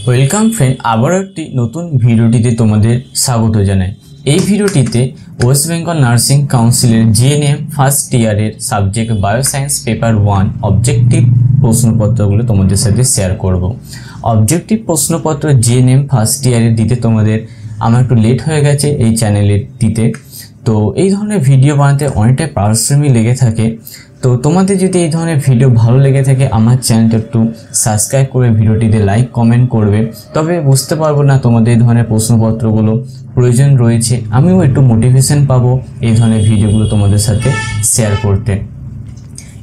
Welcome friend, আবার একটি নতুন ভিডিওটিতে তোমাদের স্বাগত জানাই। এই ভিডিওটিতে ওয়েস্ট বেঙ্গল নার্সিং কাউন্সিলের জিএনএম ফার্স্ট ইয়ারের সাবজেক্ট বায়োসায়েন্স পেপার 1 অবজেক্টিভ প্রশ্নপত্রগুলো তোমাদের সাথে শেয়ার করব। অবজেক্টিভ প্রশ্নপত্র জিএনএম ফার্স্ট ইয়ারের দিতে আমার একটু লেট হয়ে গেছে এই চ্যানেলের দিতে। তো এই ধরনের ভিডিও বানাতে অনেকটা পরিশ্রমই লেগে থাকে। তো তোমাদের যদি এই ধরনের ভিডিও ভালো লেগে থাকে আমার চ্যানেলটা একটু সাবস্ক্রাইব করে ভিডিওটিতে লাইক কমেন্ট করবে, তবে বুঝতে পারবো না তোমাদের এই ধরনের প্রশ্নপত্রগুলো প্রয়োজন রয়েছে, আমিও একটু মোটিভেশন পাবো এই ধরনের ভিডিওগুলো তোমাদের সাথে শেয়ার করতে।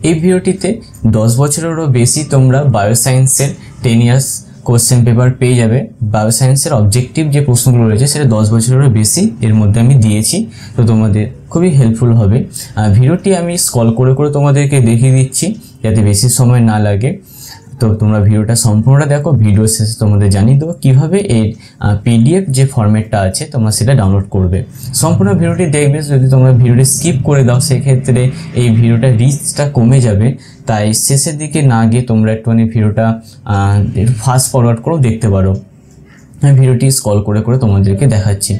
এই ভিডিওটিতে 10 বছরেরও বেশি তোমরা বায়োসায়েন্সের 10 ইয়ার্স কোশ্চেন পেপার পেয়ে যাবে। বায়োসায়েন্সের অবজেক্টিভ যে প্রশ্নগুলো রয়েছে সেটা 10 বছরেরও বেশি এর মধ্যে আমি দিয়েছি, তো তোমাদের খুবই হেল্পফুল হবে। ভিডিওটি আমি স্ক্রল করে করে তোমাদেরকে দেখিয়ে দিচ্ছি যাতে বেশি সময় না লাগে। তো তোমরা ভিডিওটা সম্পূর্ণটা দেখো, ভিডিও শেষে তোমাদের জানিয়ে দেবো কীভাবে এই পিডিএফ যে ফরম্যাটটা আছে তোমরা সেটা ডাউনলোড করবে। সম্পূর্ণ ভিডিওটি দেখবে, যদি তোমরা ভিডিওটি স্কিপ করে দাও সেক্ষেত্রে এই ভিডিওটা রিচটা কমে যাবে, তাই শেষের দিকে না গিয়ে তোমরা একটুখানি ভিডিওটা ফাস্ট ফরওয়ার্ড করেও দেখতে পারো। আমি ভিডিওটি স্ক্রল করে করে তোমাদেরকে দেখাচ্ছি।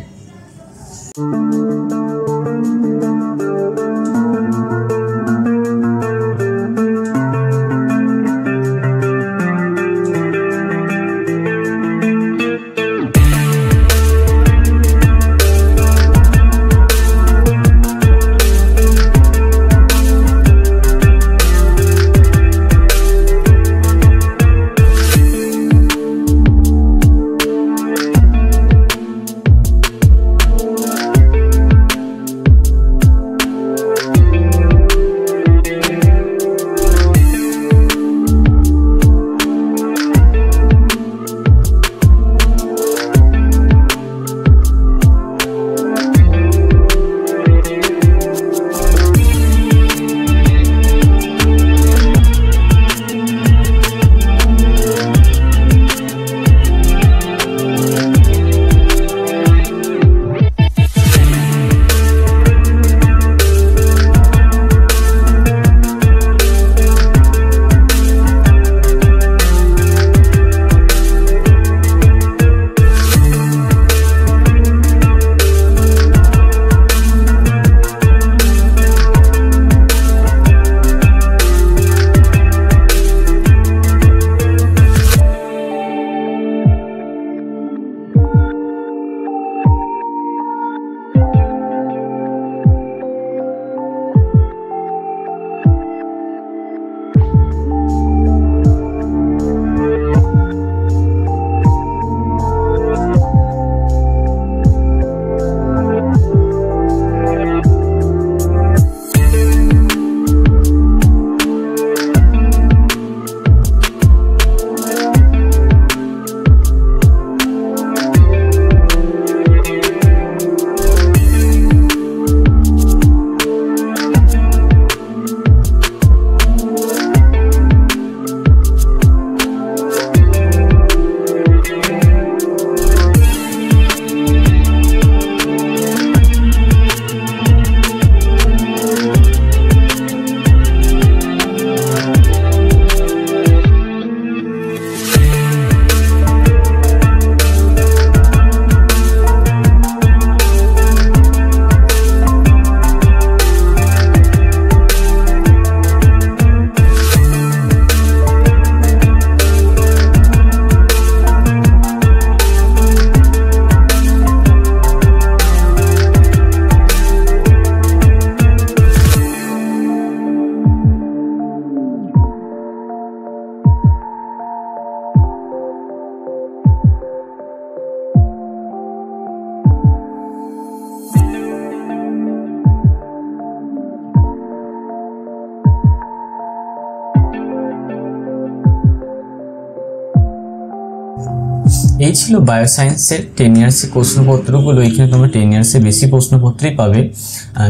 এই ছিল বায়োসায়েন্সের 10 ইয়ার্সের প্রশ্নপত্রগুলো। এখানে তোমরা 10 ইয়ার্সের বেশি প্রশ্নপত্রই পাবে।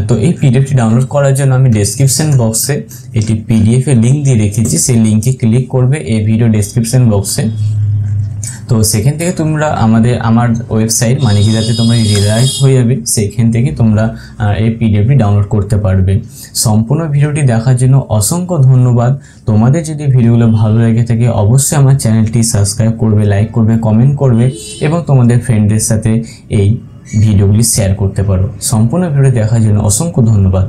তো এই পিডিএফটি ডাউনলোড করার জন্য আমি ডেসক্রিপশন বক্সে এটি পিডিএফ এর লিঙ্ক দিয়ে রেখেছি, সেই লিঙ্কে ক্লিক করবে এই ভিডিও ডেসক্রিপশন বক্সে। তো সেখান থেকে তোমরা আমার ওয়েবসাইট মানিকিদাতে তোমরা রিডাইরেক্ট হয়ে যাবে, সেখান থেকে তোমরা এই পিডিএফটি ডাউনলোড করতে পারবে। সম্পূর্ণ ভিডিওটি দেখার জন্য অসংখ্য ধন্যবাদ। তোমাদের যদি ভিডিওগুলো ভালো লেগে থাকে অবশ্যই আমার চ্যানেলটি সাবস্ক্রাইব করবে, লাইক করবে, কমেন্ট করবে এবং তোমাদের ফ্রেন্ডদের সাথে এই ভিডিওগুলি শেয়ার করতে পারো। সম্পূর্ণ ভিডিও দেখার জন্য অসংখ্য ধন্যবাদ।